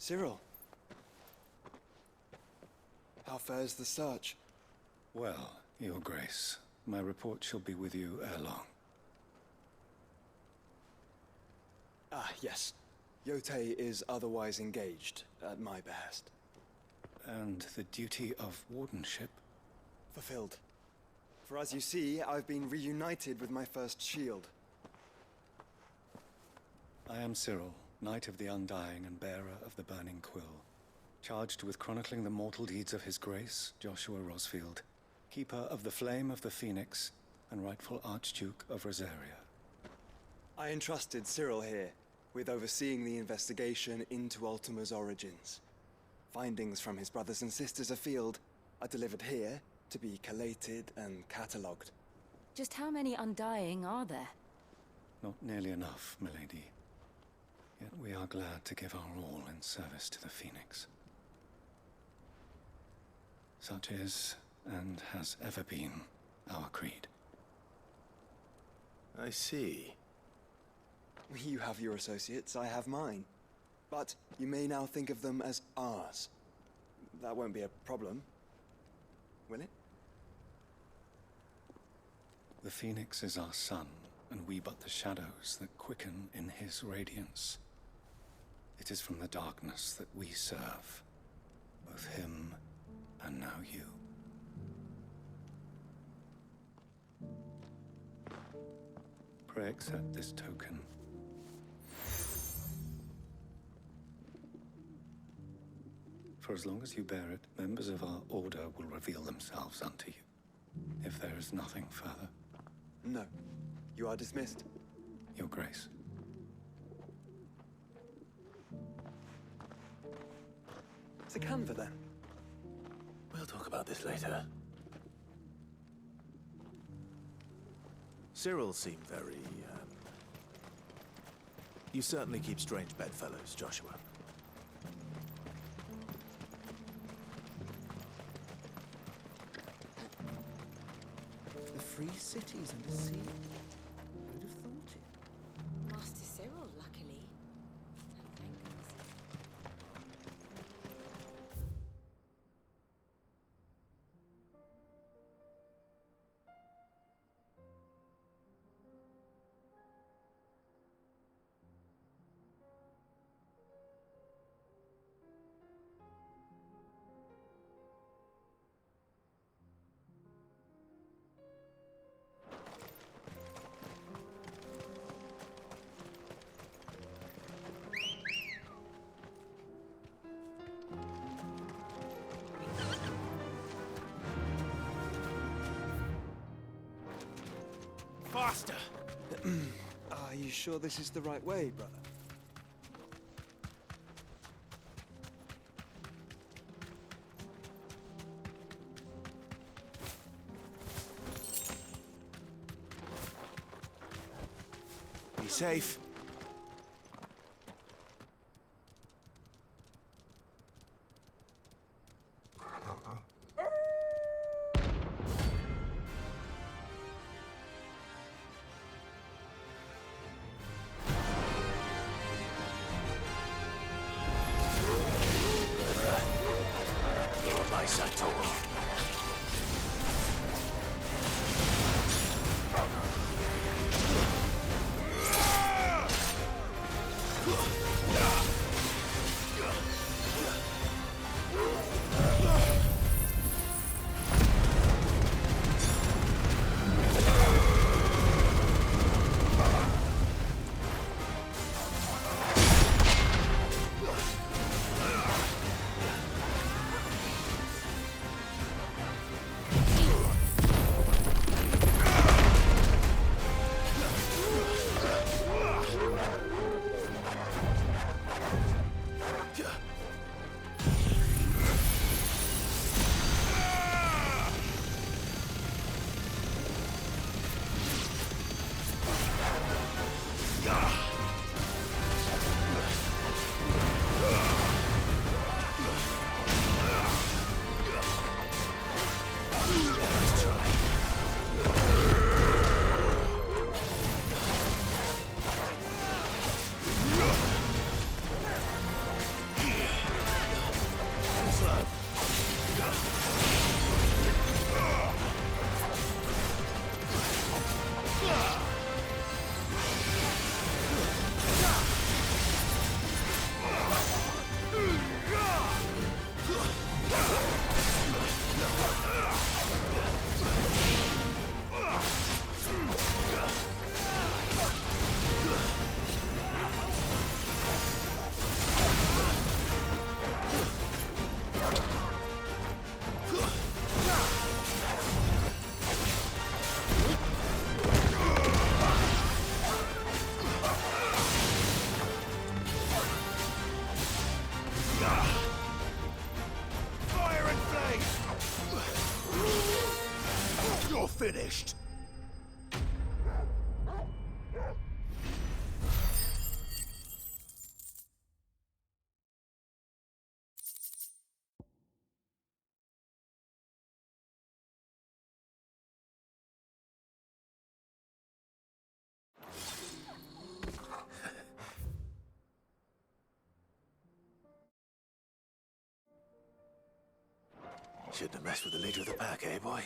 Cyril. How fares the search? Well, Your Grace, my report shall be with you ere long. Ah, yes. Yotei is otherwise engaged, at my behest. And the duty of wardenship? Fulfilled. For as you see, I've been reunited with my first shield. I am Cyril, Knight of the Undying and bearer of the Burning Quill, charged with chronicling the mortal deeds of His Grace, Joshua Rosfield, keeper of the Flame of the Phoenix and rightful Archduke of Rosaria. I entrusted Cyril here with overseeing the investigation into Ultima's origins. Findings from his brothers and sisters afield are delivered here to be collated and catalogued. Just how many Undying are there? Not nearly enough, milady. Yet we are glad to give our all in service to the Phoenix. Such is, and has ever been, our creed. I see. You have your associates, I have mine. But you may now think of them as ours. That won't be a problem, will it? The Phoenix is our sun, and we but the shadows that quicken in his radiance. It is from the darkness that we serve, both him and now you. Pray accept this token. For as long as you bear it, members of our order will reveal themselves unto you. If there is nothing further. No. You are dismissed. Your Grace. It's a canva then. We'll talk about this later. Cyril seemed very, You certainly keep strange bedfellows, Joshua. The free cities and the sea. Who'd have thought it? Master Cyril, luckily. Thank goodness. Faster! Are you sure this is the right way, brother? Be safe. finished! Shouldn't have messed with the leader of the pack, eh, boy?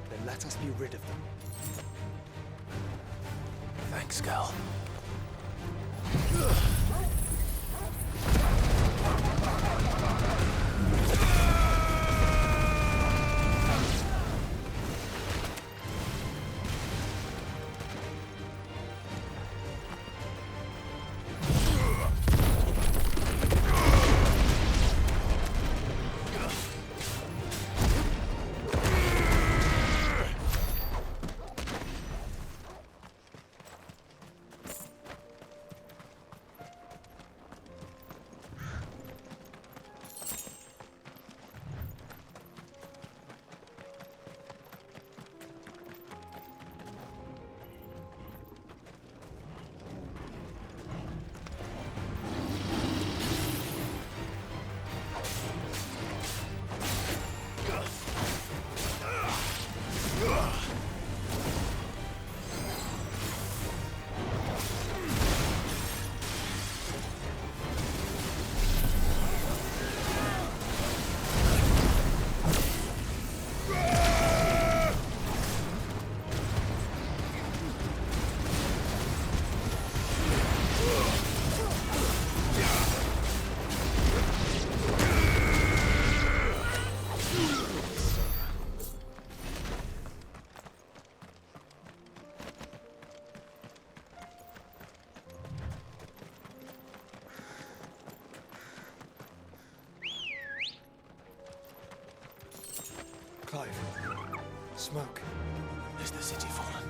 Then let us be rid of them. Thanks, Gal. Clive. Smoke. Is the city fallen?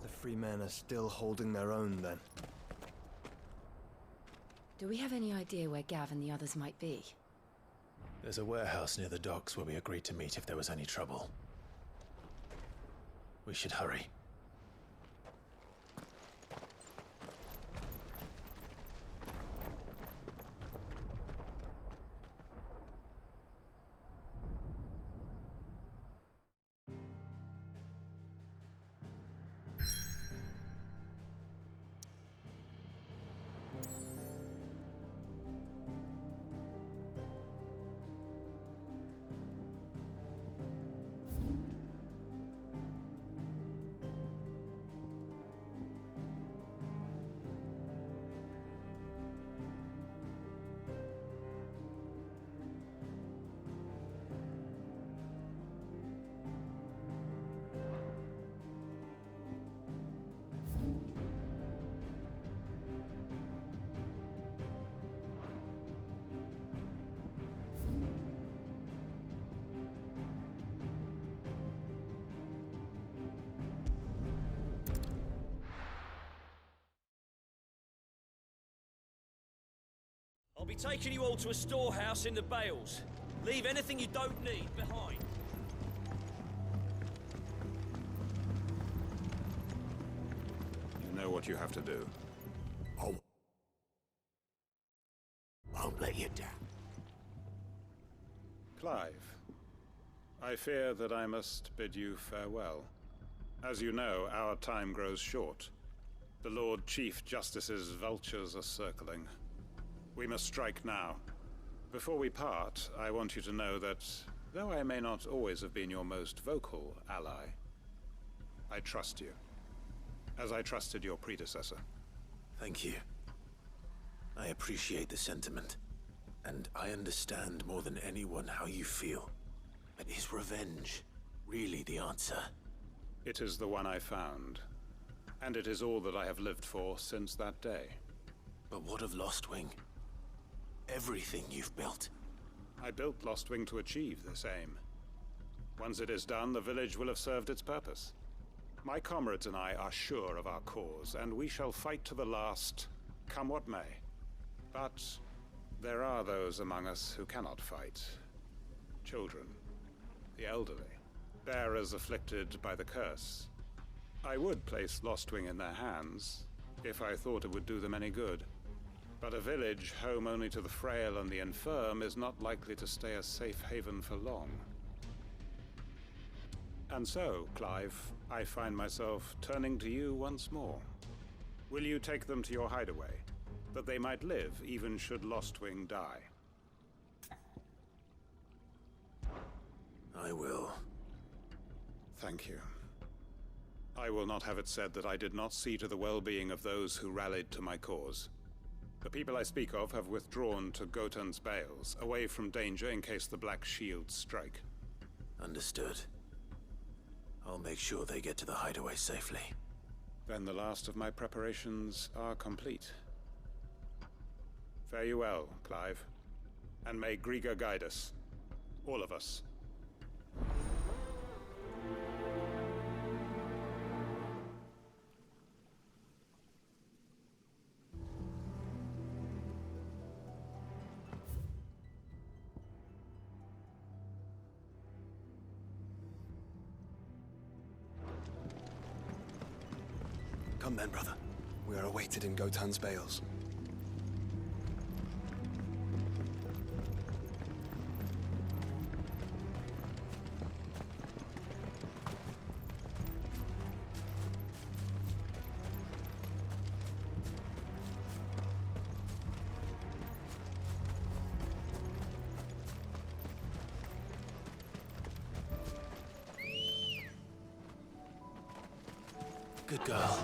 The free men are still holding their own, then. Do we have any idea where Gav and the others might be? There's a warehouse near the docks where we agreed to meet if there was any trouble. We should hurry. be taking you all to a storehouse in the Bales. Leave anything you don't need behind. You know what you have to do. Oh. Won't let you down. Clive, I fear that I must bid you farewell. As you know, our time grows short. The Lord Chief Justice's vultures are circling. We must strike now. Before we part, I want you to know that, though I may not always have been your most vocal ally, I trust you, as I trusted your predecessor. Thank you. I appreciate the sentiment, and I understand more than anyone how you feel. But is revenge really the answer? It is the one I found, and it is all that I have lived for since that day. But what of Lostwing? Everything you've built. I built Lostwing to achieve this aim. Once it is done, the village will have served its purpose. My comrades and I are sure of our cause, and we shall fight to the last, come what may. But there are those among us who cannot fight. Children, the elderly, bearers afflicted by the curse. I would place Lostwing in their hands, if I thought it would do them any good. But a village home only to the frail and the infirm is not likely to stay a safe haven for long. And so, Clive, I find myself turning to you once more. Will you take them to your hideaway, that they might live even should Lostwing die? I will. Thank you. I will not have it said that I did not see to the well-being of those who rallied to my cause. The people I speak of have withdrawn to Gotan's Bales, away from danger in case the Black Shields strike. Understood. I'll make sure they get to the hideaway safely. Then the last of my preparations are complete. Fare you well, Clive. And may Griga guide us. All of us. Come then, brother. We are awaited in Gotan's Bales. Good girl.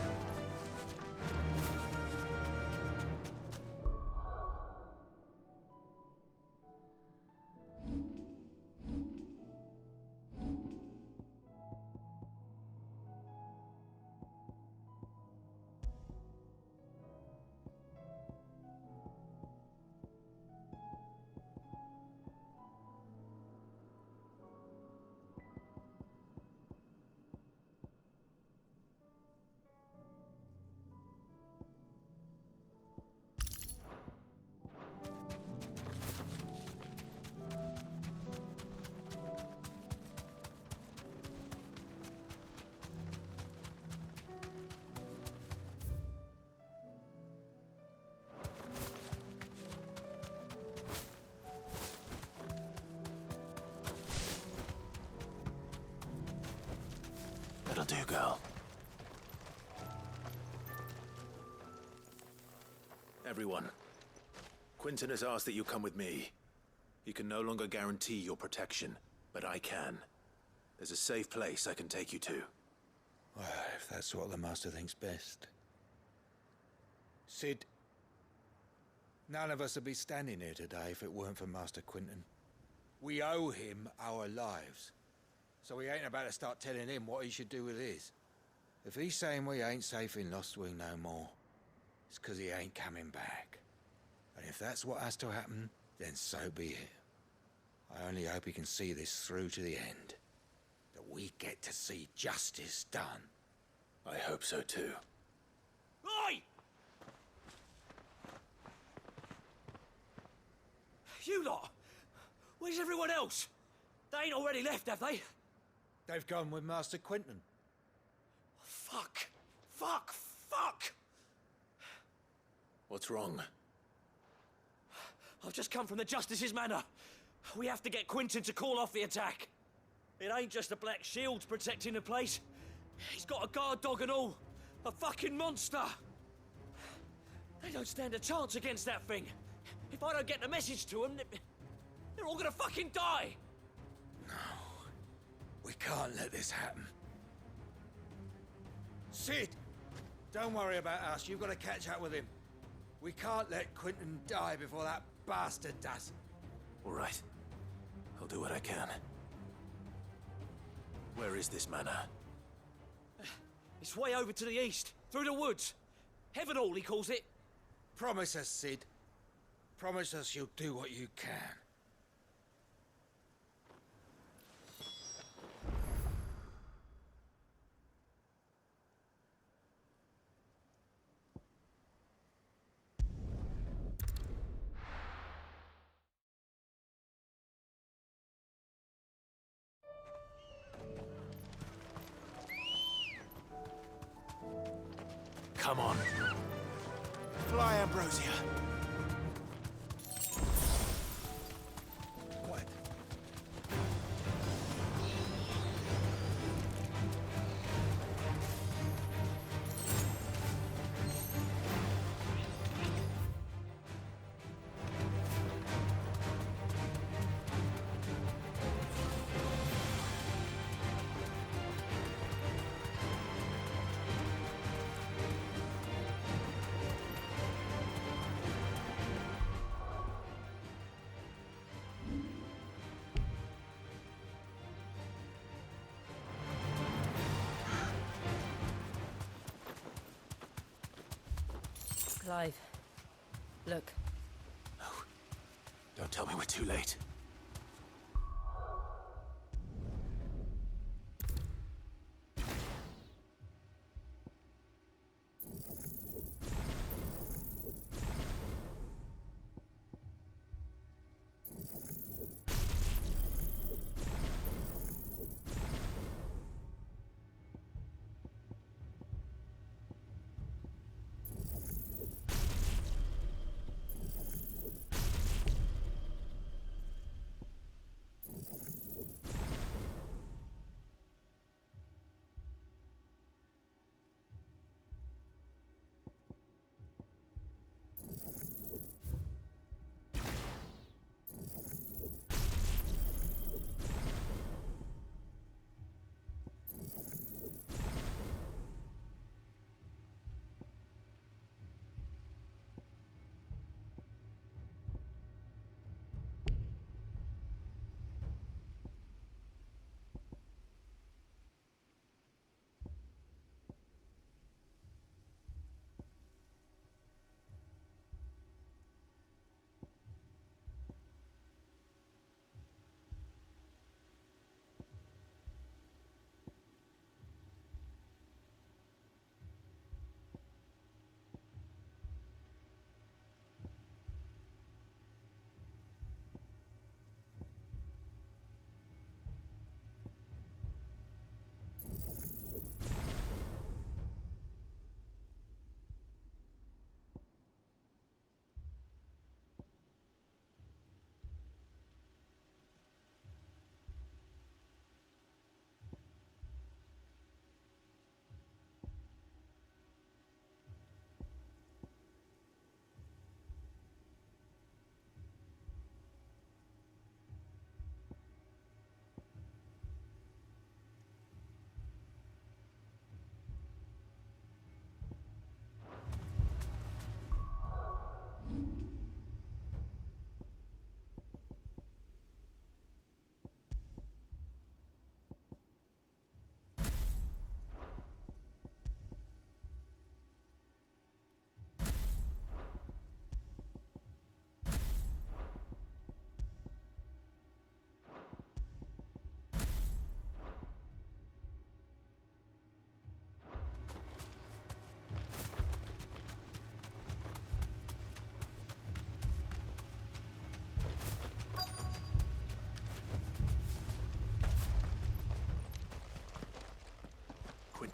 That'll do, girl. Everyone, Quinton has asked that you come with me. He can no longer guarantee your protection, but I can. There's a safe place I can take you to. Well, if that's what the Master thinks best. Sid, none of us would be standing here today if it weren't for Master Quinton. We owe him our lives. So we ain't about to start telling him what he should do with his. If he's saying we ain't safe in Lostwing no more, it's 'cause he ain't coming back. And if that's what has to happen, then so be it. I only hope he can see this through to the end. That we get to see justice done. I hope so too. Oi! You lot! Where's everyone else? They ain't already left, have they? They've gone with Master Quinton. Fuck! Fuck! Fuck! What's wrong? I've just come from the Justice's Manor. We have to get Quinton to call off the attack. It ain't just the Black Shields protecting the place. He's got a guard dog and all. A fucking monster! They don't stand a chance against that thing. If I don't get the message to them, they're all gonna fucking die! We can't let this happen. Sid! Don't worry about us. You've got to catch up with him. We can't let Quinton die before that bastard does. All right. I'll do what I can. Where is this manor? It's way over to the east, through the woods. Heaven Hall, he calls it. Promise us, Sid. Promise us you'll do what you can. Come on. Fly, Ambrosia. What? Clive, look. Don't tell me we're too late.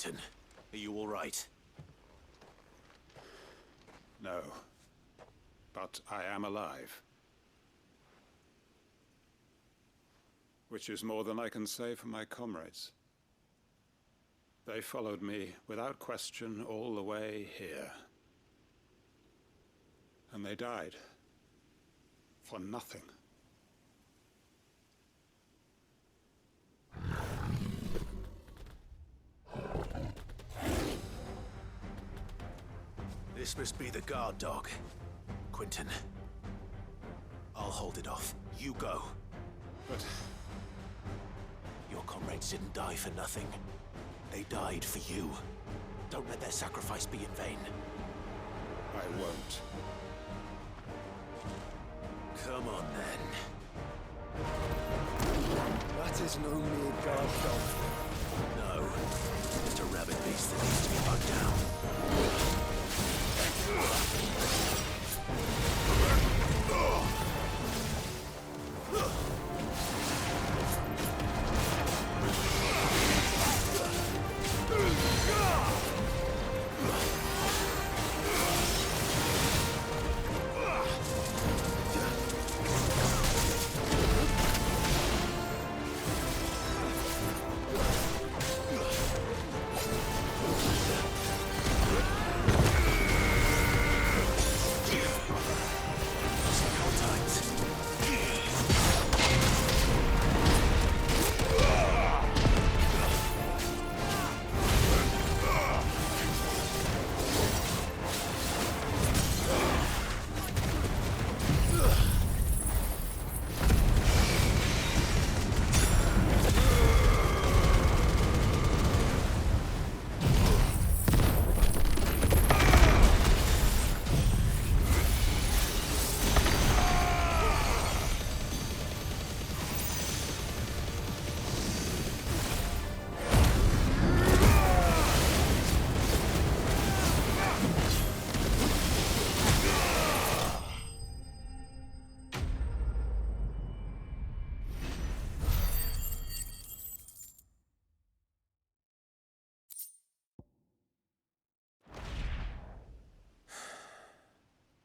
Quentin, are you all right? No. But I am alive. Which is more than I can say for my comrades. They followed me without question all the way here. And they died. For nothing. This must be the guard dog. Quentin. I'll hold it off. You go. But Your comrades didn't die for nothing. They died for you. Don't let their sacrifice be in vain. I won't. Come on, then. That is no mere guard dog. No. Just a rabid beast that needs to be put down.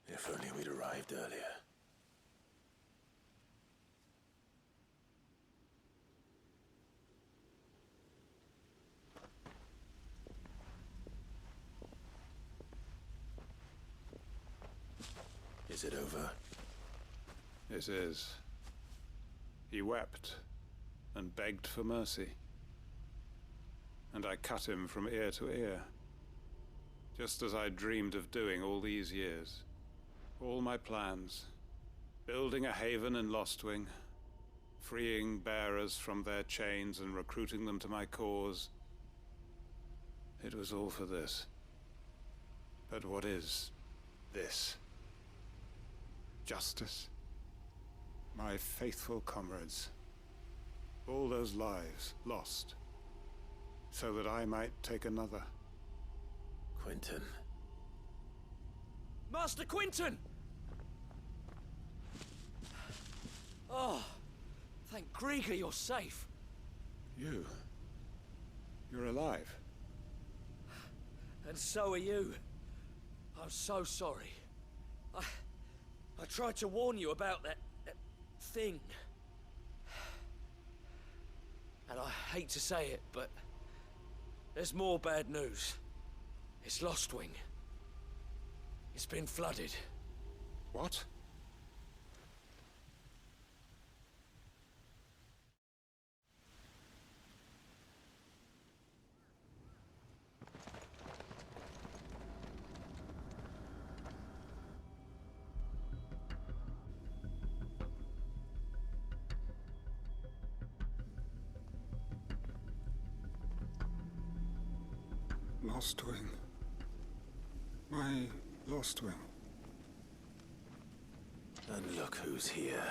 If only we'd arrived earlier. Is it over? It is. He wept and begged for mercy. And I cut him from ear to ear. Just as I dreamed of doing all these years. All my plans. Building a haven in Lostwing. Freeing bearers from their chains and recruiting them to my cause. It was all for this. But what is this? Justice? My faithful comrades. All those lives lost. So that I might take another. Quentin. Master Quentin! Oh, thank Grieger you're safe. You're alive. And so are you. I'm so sorry. I tried to warn you about that thing. And I hate to say it, but there's more bad news. It's Lostwing. It's been flooded. What? Lostwing. My Lostwing. And look who's here.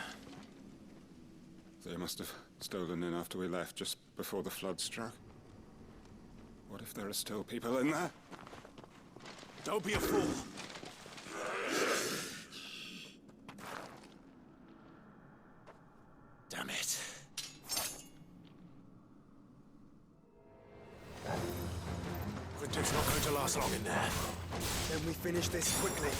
They must have stolen in after we left, just before the flood struck. What if there are still people in there? Don't be a fool! Damn it. It's not going to last long in there. Then we finish this quickly.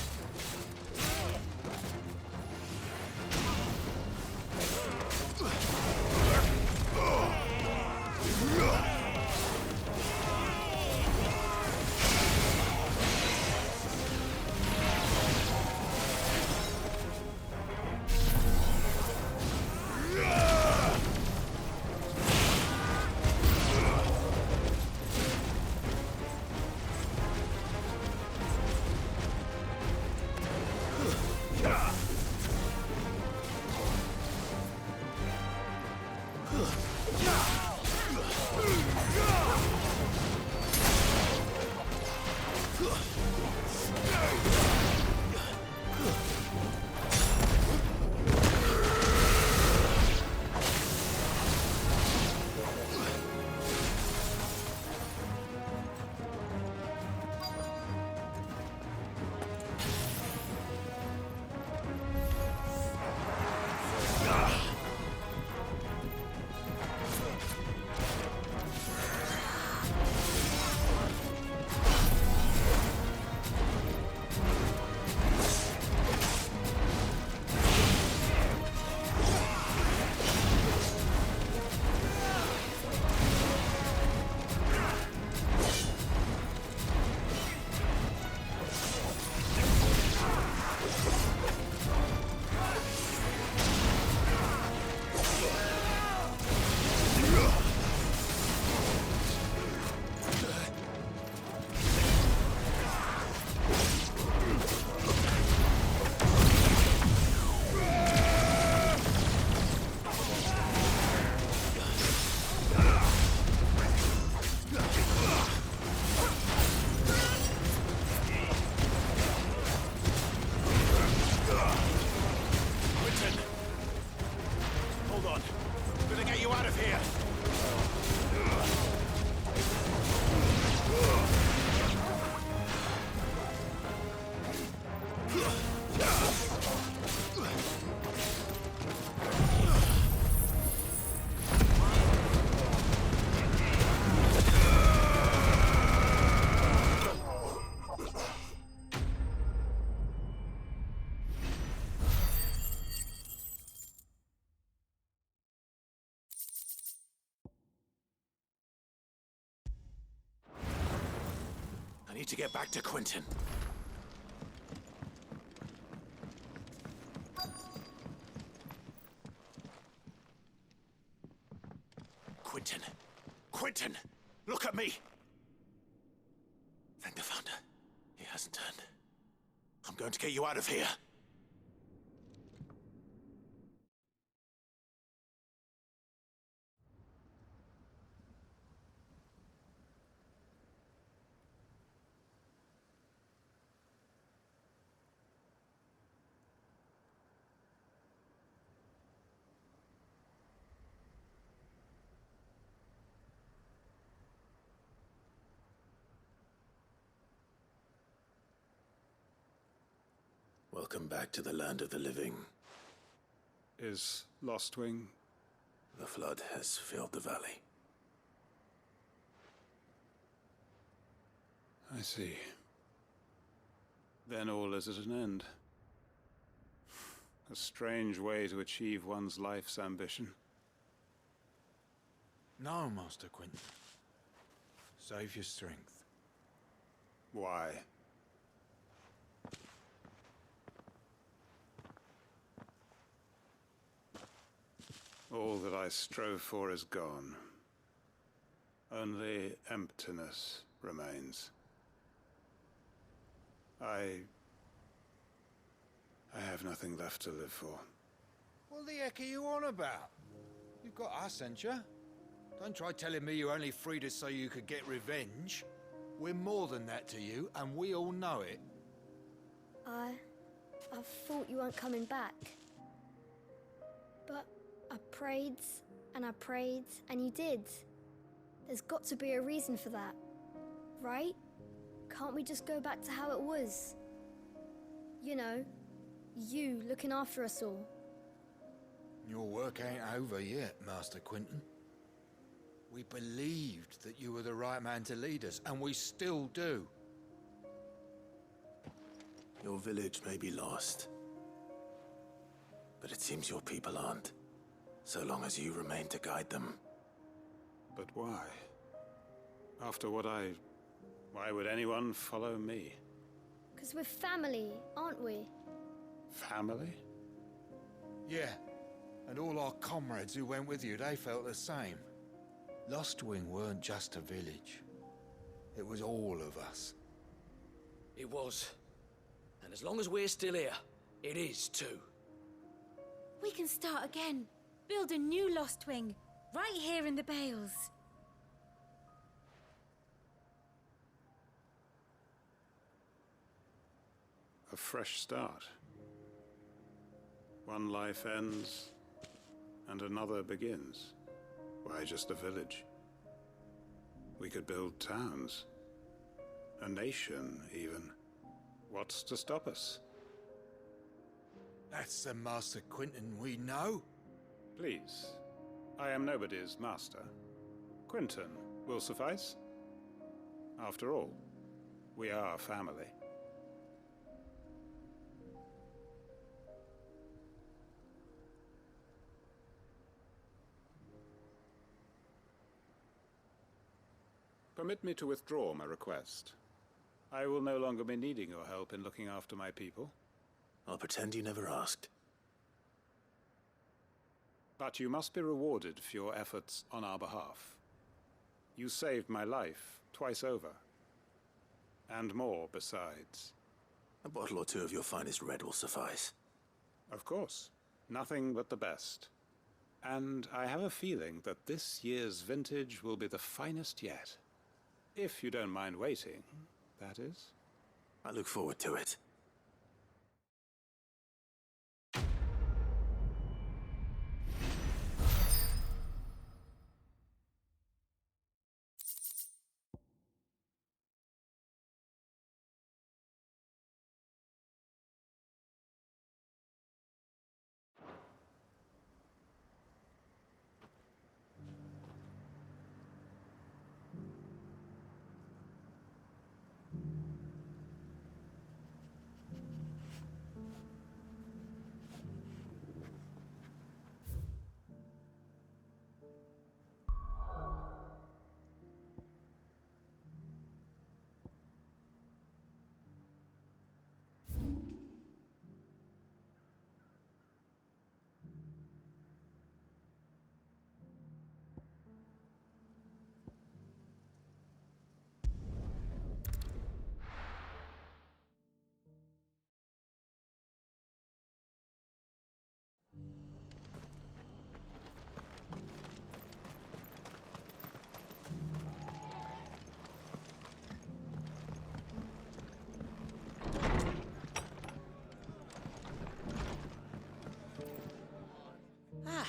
I need to get back to Quentin. Quentin! Quentin! Look at me! Thank the Founder. He hasn't turned. I'm going to get you out of here. Welcome back to the land of the living. Is Lostwing? The flood has filled the valley. I see. Then all is at an end. A strange way to achieve one's life's ambition. No, Master Quentin. Save your strength. Why? All that I strove for is gone. Only emptiness remains. I have nothing left to live for. What the heck are you on about? You've got us, ain't you? Don't try telling me you only freed us so you could get revenge. We're more than that to you, and we all know it. I thought you weren't coming back. But I prayed, and you did. There's got to be a reason for that, right? Can't we just go back to how it was? You know, you looking after us all. Your work ain't over yet, Master Quentin. We believed that you were the right right man to lead us, and we still do. Your village may be lost, but it seems your people aren't, so long as you remain to guide them. But why? After what why would anyone follow me? Because we're family, aren't we? Family? Yeah, and all our comrades who went with you, they felt the same. Lostwing weren't just a village. It was all of us. It was. And as long as we're still here, it is too. We can start again. Build a new Lost Wing, right here in the Bales. A fresh start. One life ends, and another begins. Why just a village? We could build towns. A nation, even. What's to stop us? That's the Master Quentin we know. Please. I am nobody's master. Quentin will suffice. After all, we are family. Permit me to withdraw my request. I will no longer be needing your help in looking after my people. I'll pretend you never asked. But you must be rewarded for your efforts on our behalf. You saved my life twice over. And more besides. A bottle or two of your finest red will suffice. Of course. Nothing but the best. And I have a feeling that this year's vintage will be the finest yet. If you don't mind waiting, that is. I look forward to it.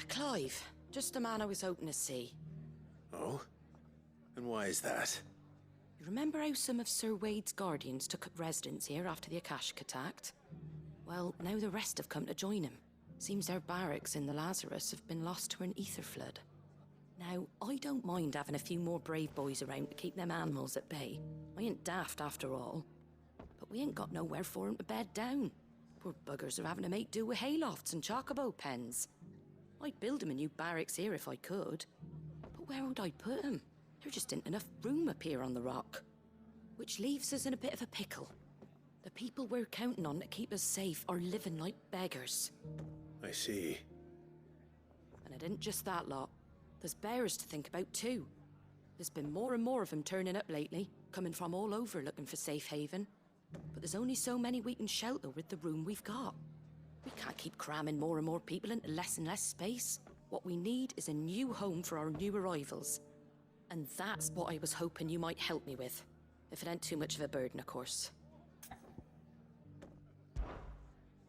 Clive. Just the man I was hoping to see. Oh? And why is that? You remember how some of Sir Wade's guardians took up residence here after the Akashic attacked? Well, now the rest have come to join him. Seems their barracks in the Lazarus have been lost to an ether flood. Now, I don't mind having a few more brave boys around to keep them animals at bay. I ain't daft after all. But we ain't got nowhere for 'em to bed down. Poor buggers are having to make do with haylofts and chocobo pens. I'd build 'em a new barracks here if I could. But where would I put 'em? There just ain't enough room up here on the rock. Which leaves us in a bit of a pickle. The people we're counting on to keep us safe are living like beggars. I see. And it isn't just that lot. There's bears to think about too. There's been more and more of them turning up lately, coming from all over looking for safe haven. But there's only so many we can shelter with the room we've got. We can't keep cramming more and more people into less and less space. What we need is a new home for our new arrivals. And that's what I was hoping you might help me with. If it ain't too much of a burden, of course.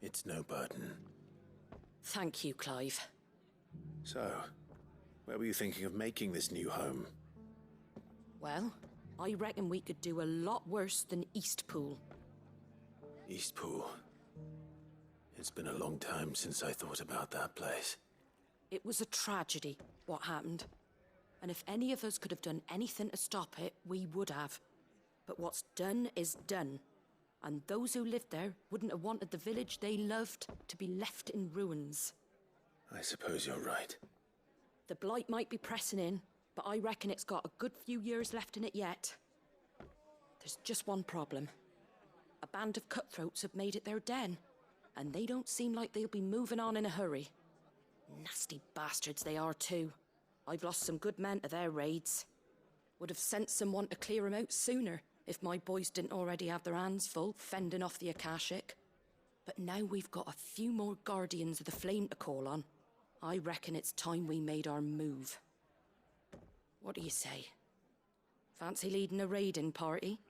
It's no burden. Thank you, Clive. So, where were you thinking of making this new home? Well, I reckon we could do a lot worse than Eastpool. Eastpool. It's been a long time since I thought about that place. It was a tragedy, what happened. And if any of us could have done anything to stop it, we would have. But what's done is done. And those who lived there wouldn't have wanted the village they loved to be left in ruins. I suppose you're right. The blight might be pressing in, but I reckon it's got a good few years left in it yet. There's just one problem. A band of cutthroats have made it their den, and they don't seem like they'll be moving on in a hurry. Nasty bastards they are too. I've lost some good men to their raids. Would have sent someone to clear 'em out sooner, if my boys didn't already have their hands full fending off the Akashic. But now we've got a few more Guardians of the Flame to call on. I reckon it's time we made our move. What do you say? Fancy leading a raiding party?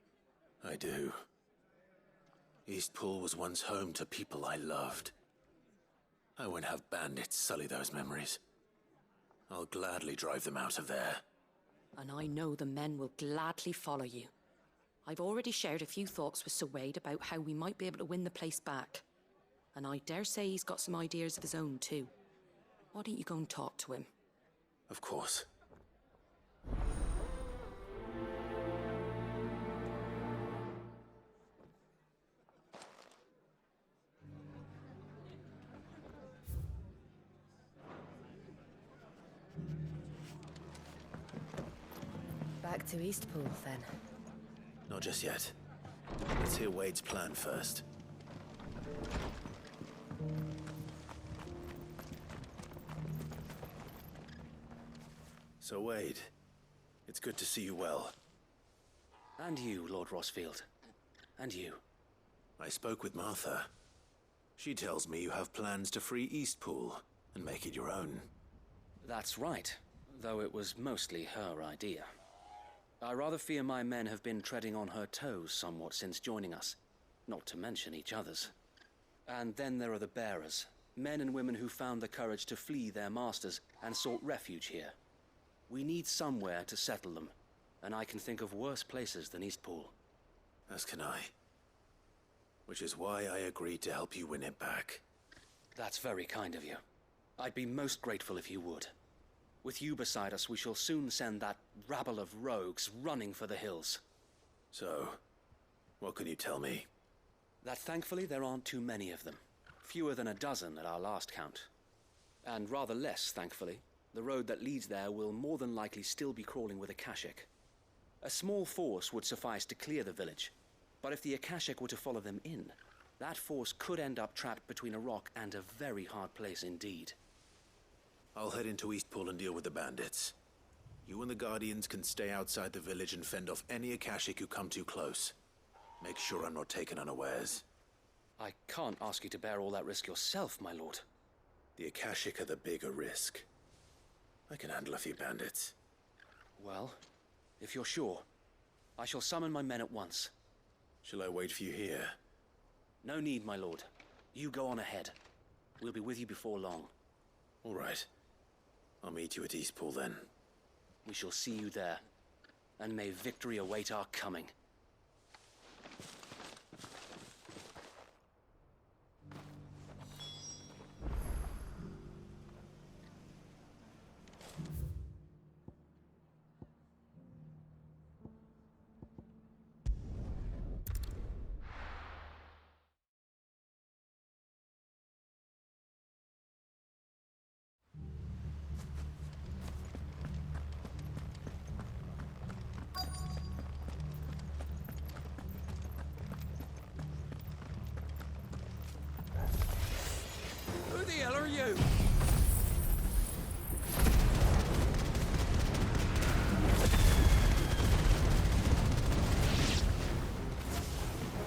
I do. Eastpool was once home to people I loved. I won't have bandits sully those memories. I'll gladly drive them out of there. And I know the men will gladly follow you. I've already shared a few thoughts with Sir Wade about how we might be able to win the place back. And I dare say he's got some ideas of his own too. Why don't you go and talk to him? Of course. Back to Eastpool, then. Not just yet. Let's hear Wade's plan first. So, Wade, it's good to see you well. And you, Lord Rosfield. And you. I spoke with Martha. She tells me you have plans to free Eastpool and make it your own. That's right, though it was mostly her idea. I rather fear my men have been treading on her toes somewhat since joining us, not to mention each other's. And then there are the bearers, men and women who found the courage to flee their masters and sought refuge here. We need somewhere to settle them, and I can think of worse places than Eastpool. As can I. Which is why I agreed to help you win it back. That's very kind of you. I'd be most grateful if you would. With you beside us, we shall soon send that rabble of rogues running for the hills. So, what can you tell me? That thankfully there aren't too many of them. Fewer than a dozen at our last count. And rather less, thankfully, the road that leads there will more than likely still be crawling with Akashic. A small force would suffice to clear the village, but if the Akashic were to follow them in, that force could end up trapped between a rock and a very hard place indeed. I'll head into Eastpool and deal with the bandits. You and the Guardians can stay outside the village and fend off any Akashic who come too close. Make sure I'm not taken unawares. I can't ask you to bear all that risk yourself, my lord. The Akashic are the bigger risk. I can handle a few bandits. Well, if you're sure, I shall summon my men at once. Shall I wait for you here? No need, my lord. You go on ahead. We'll be with you before long. All right. I'll meet you at Eastpool then. We shall see you there, and may victory await our coming. Who the hell are you?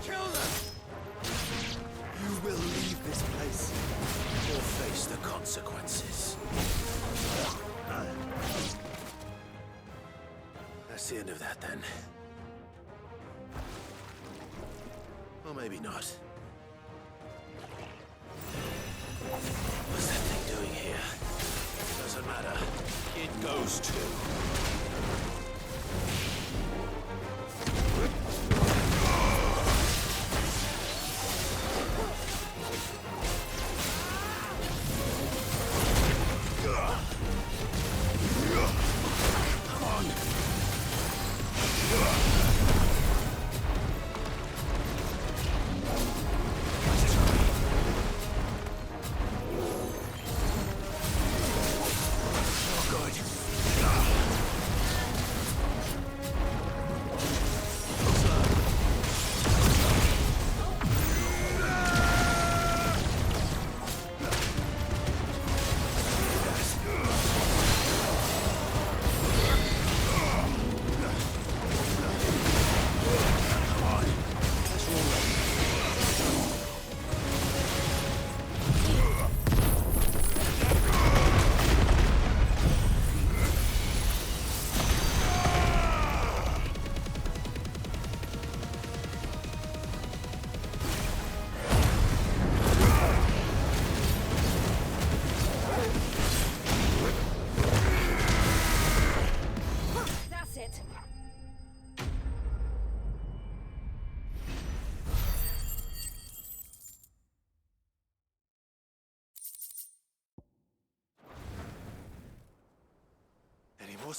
Kill them! You will leave this place. Or face the consequences. That's the end of that then. Or maybe not. What's that thing doing here? Doesn't matter. It goes too.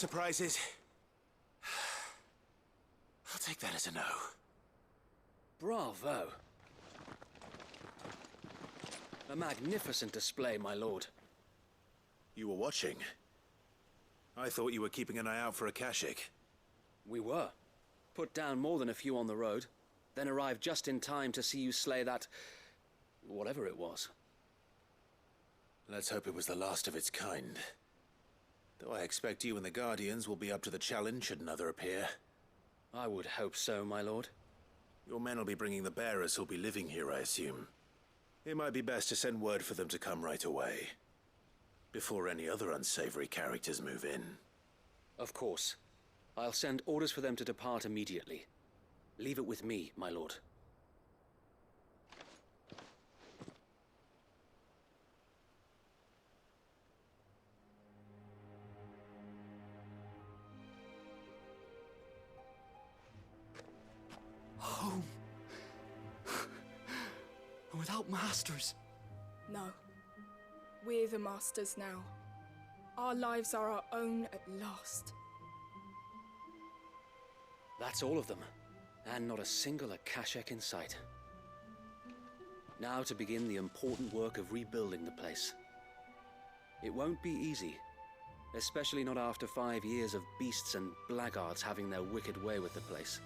surprises. I'll take that as a no. Bravo. A magnificent display, my lord. You were watching. I thought you were keeping an eye out for a Kashik. We were. Put down more than a few on the road, then arrived just in time to see you slay that... whatever it was. Let's hope it was the last of its kind. Though I expect you and the Guardians will be up to the challenge should another appear. I would hope so, my lord. Your men will be bringing the bearers who'll be living here, I assume. It might be best to send word for them to come right away, before any other unsavory characters move in. Of course. I'll send orders for them to depart immediately. Leave it with me, my lord. Home. Without masters. No. We're the masters now. Our lives are our own at last. That's all of them, and not a single Akashek in sight. Now to begin the important work of rebuilding the place. It won't be easy, especially not after 5 years of beasts and blackguards having their wicked way with the place.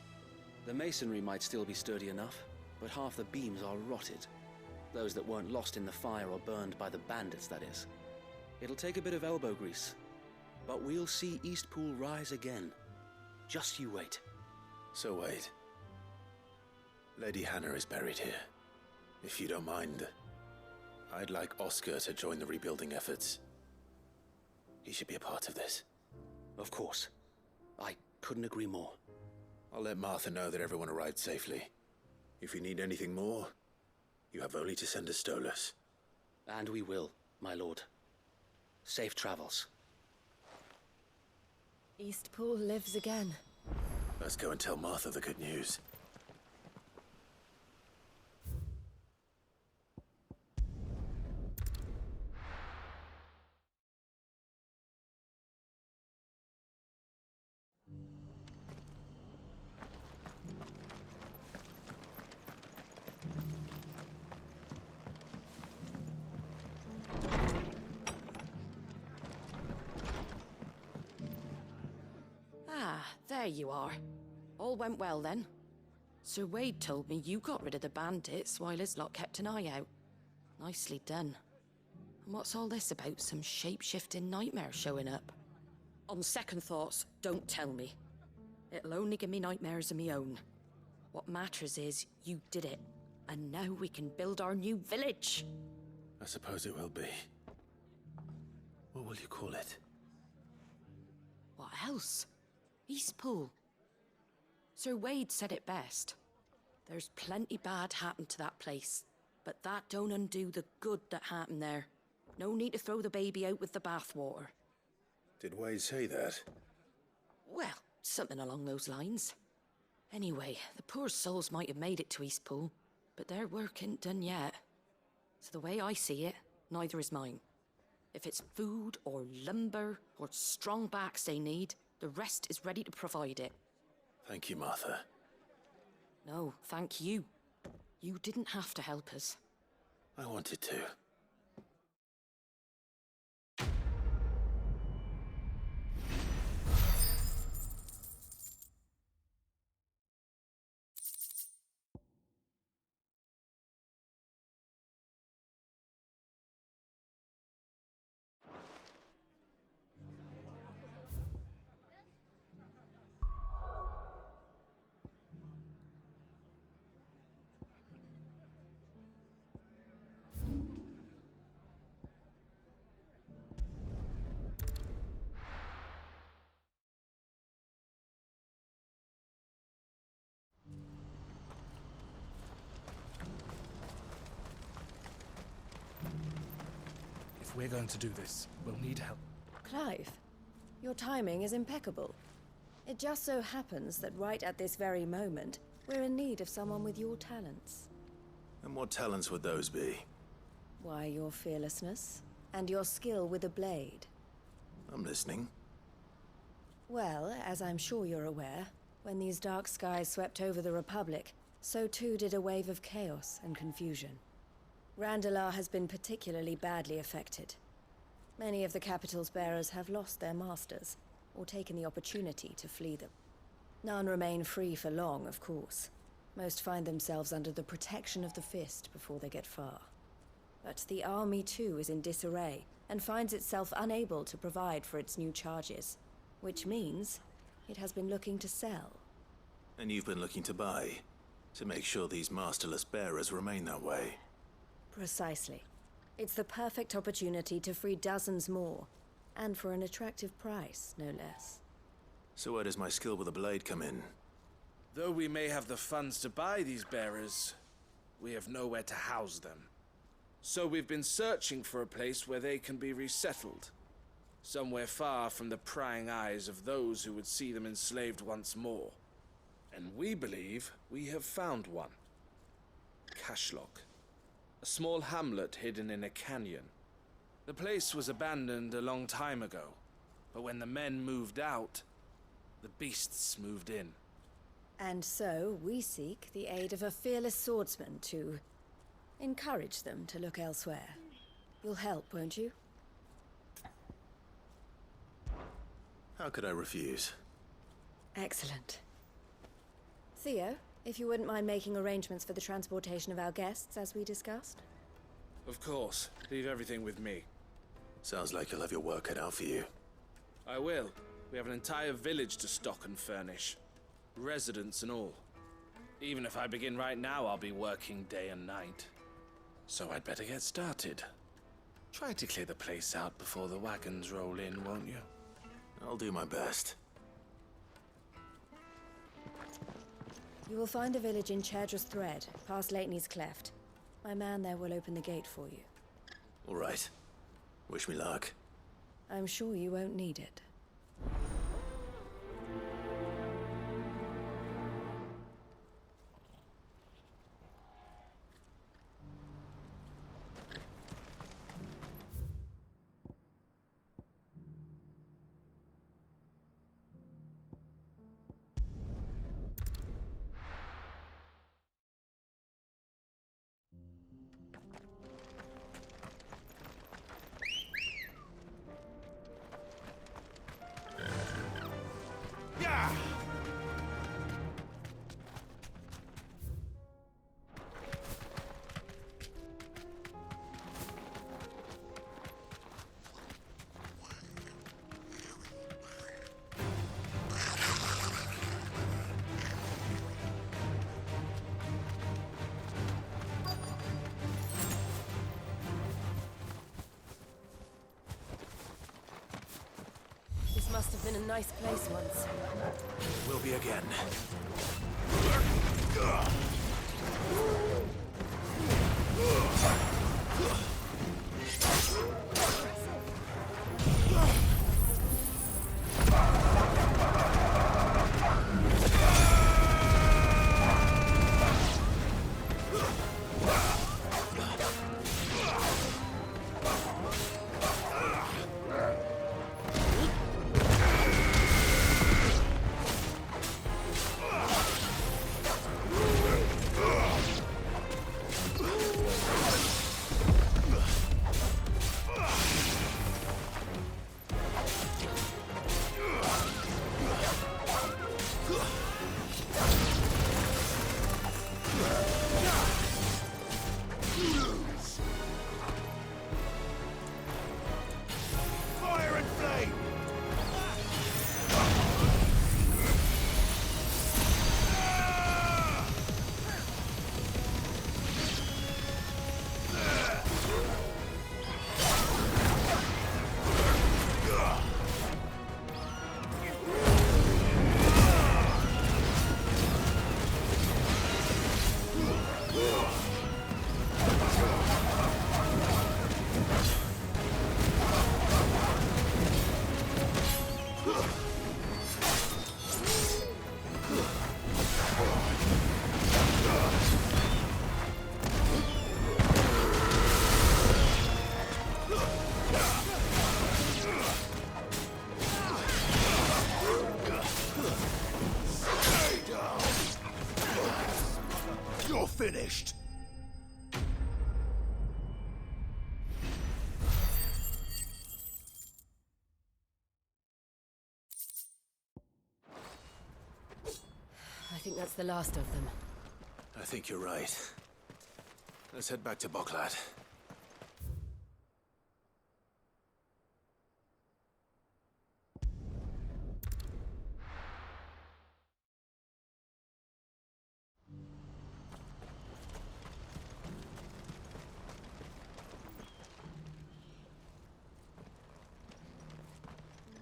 The masonry might still be sturdy enough, but half the beams are rotted. Those that weren't lost in the fire or burned by the bandits, that is. It'll take a bit of elbow grease, but we'll see Eastpool rise again. Just you wait. So wait. Lady Hannah is buried here. If you don't mind, I'd like Oscar to join the rebuilding efforts. He should be a part of this. Of course. I couldn't agree more. I'll let Martha know that everyone arrived safely. If you need anything more, you have only to send a Stolas. And we will, my lord. Safe travels. Eastpool lives again. Let's go and tell Martha the good news. There you are. All went well then. Sir Wade told me you got rid of the bandits while his lot kept an eye out. Nicely done. And what's all this about some shape-shifting nightmare showing up? On second thoughts, don't tell me. It'll only give me nightmares of me own. What matters is you did it, and now we can build our new village. I suppose it will be. What will you call it? What else? Eastpool. Sir Wade said it best. There's plenty bad happened to that place, but that don't undo the good that happened there. No need to throw the baby out with the bathwater. Did Wade say that? Well, something along those lines. Anyway, the poor souls might have made it to Eastpool, but their work ain't done yet. So the way I see it, neither is mine. If it's food or lumber or strong backs they need, the rest is ready to provide it. Thank you, Martha. No, thank you. You didn't have to help us. I wanted to. If we're going to do this, we'll need help. Clive, your timing is impeccable. It just so happens that right at this very moment, we're in need of someone with your talents. And what talents would those be? Why, your fearlessness and your skill with a blade. I'm listening. Well, as I'm sure you're aware, when these dark skies swept over the Republic, so too did a wave of chaos and confusion. Randalar has been particularly badly affected. Many of the capital's bearers have lost their masters, or taken the opportunity to flee them. None remain free for long, of course. Most find themselves under the protection of the Fist before they get far. But the army too is in disarray, and finds itself unable to provide for its new charges. Which means it has been looking to sell. And you've been looking to buy, to make sure these masterless bearers remain that way. Precisely. It's the perfect opportunity to free dozens more, and for an attractive price, no less. So where does my skill with the blade come in? Though we may have the funds to buy these bearers, we have nowhere to house them. So we've been searching for a place where they can be resettled. Somewhere far from the prying eyes of those who would see them enslaved once more. And we believe we have found one. Cashlock. A small hamlet hidden in a canyon. The place was abandoned a long time ago, but when the men moved out, the beasts moved in. And so we seek the aid of a fearless swordsman to encourage them to look elsewhere. You'll help, won't you? How could I refuse? Excellent. Theo, if you wouldn't mind making arrangements for the transportation of our guests, as we discussed? Of course. Leave everything with me. Sounds like you'll have your work cut out for you. I will. We have an entire village to stock and furnish. Residents and all. Even if I begin right now, I'll be working day and night. So I'd better get started. Try to clear the place out before the wagons roll in, won't you? I'll do my best. You will find a village in Chadra's Thread, past Lateney's Cleft. My man there will open the gate for you. All right. Wish me luck. I'm sure you won't need it. Must have been a nice place once. Will be again. finished. I think that's the last of them. I think you're right. Let's head back to Boklat.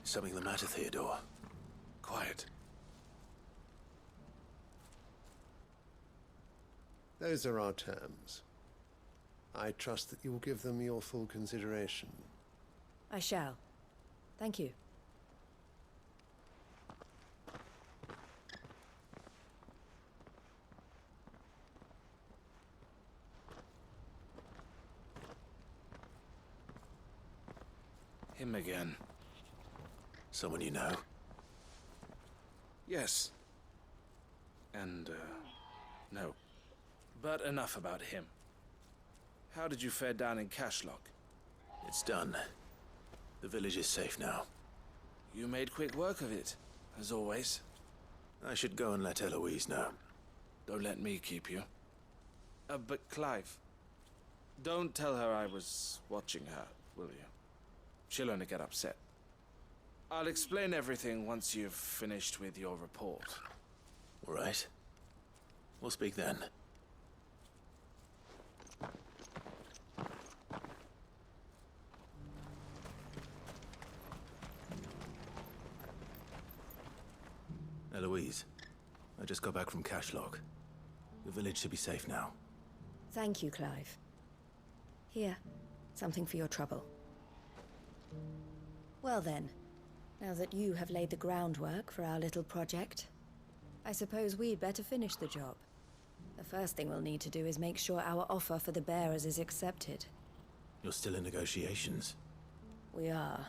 Something the matter, Theodore? Quiet. Those are our terms. I trust that you will give them your full consideration. I shall. Thank you. Him again. Someone you know? Yes. And, no. But enough about him. How did you fare down in Cashlock? It's done. The village is safe now. You made quick work of it, as always. I should go and let Eloise know. Don't let me keep you. But Clive, don't tell her I was watching her, will you? She'll only get upset. I'll explain everything once you've finished with your report. All right. We'll speak then. Eloise, I just got back from Cashlock. The village should be safe now. Thank you, Clive. Here, something for your trouble. Well then, now that you have laid the groundwork for our little project, I suppose we'd better finish the job. The first thing we'll need to do is make sure our offer for the bearers is accepted. You're still in negotiations? We are.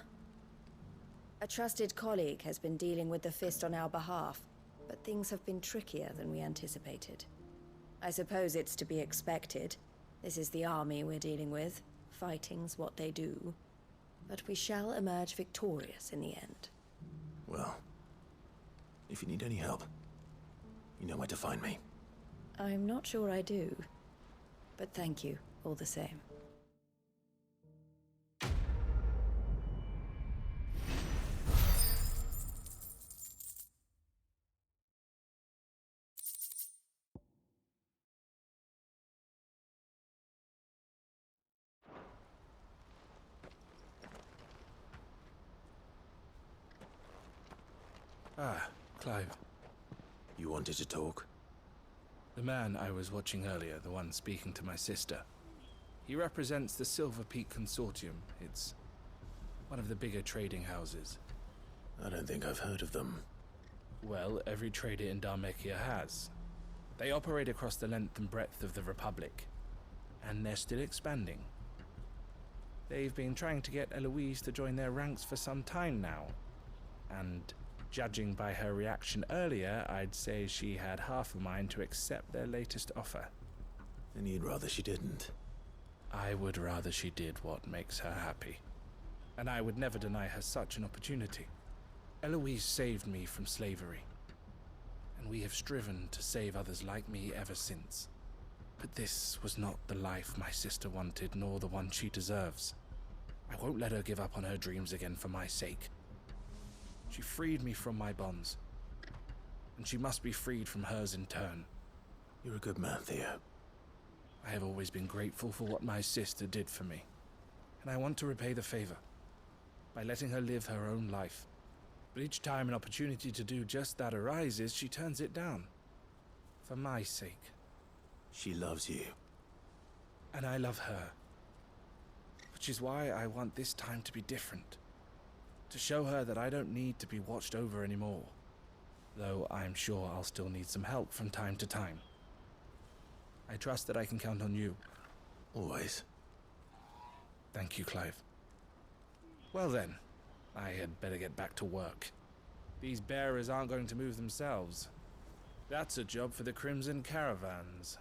A trusted colleague has been dealing with the Fist on our behalf, but things have been trickier than we anticipated. I suppose it's to be expected. This is the army we're dealing with. Fighting's what they do. But we shall emerge victorious in the end. Well, if you need any help, you know where to find me. I'm not sure I do, but thank you all the same. Ah, Clive. You wanted to talk? The man I was watching earlier, the one speaking to my sister. He represents the Silver Peak Consortium. It's one of the bigger trading houses. I don't think I've heard of them. Well, every trader in Dharmekia has. They operate across the length and breadth of the Republic. And they're still expanding. They've been trying to get Eloise to join their ranks for some time now. And judging by her reaction earlier, I'd say she had half a mind to accept their latest offer. And you'd rather she didn't? I would rather she did what makes her happy. And I would never deny her such an opportunity. Eloise saved me from slavery. And we have striven to save others like me ever since. But this was not the life my sister wanted, nor the one she deserves. I won't let her give up on her dreams again for my sake. She freed me from my bonds, and she must be freed from hers in turn. You're a good man, Theo. I have always been grateful for what my sister did for me, and I want to repay the favor by letting her live her own life. But each time an opportunity to do just that arises, she turns it down. For my sake. She loves you. And I love her. Which is why I want this time to be different. To show her that I don't need to be watched over anymore. Though I'm sure I'll still need some help from time to time. I trust that I can count on you. Always. Thank you, Clive. Well then, I had better get back to work. These bearers aren't going to move themselves. That's a job for the Crimson Caravans.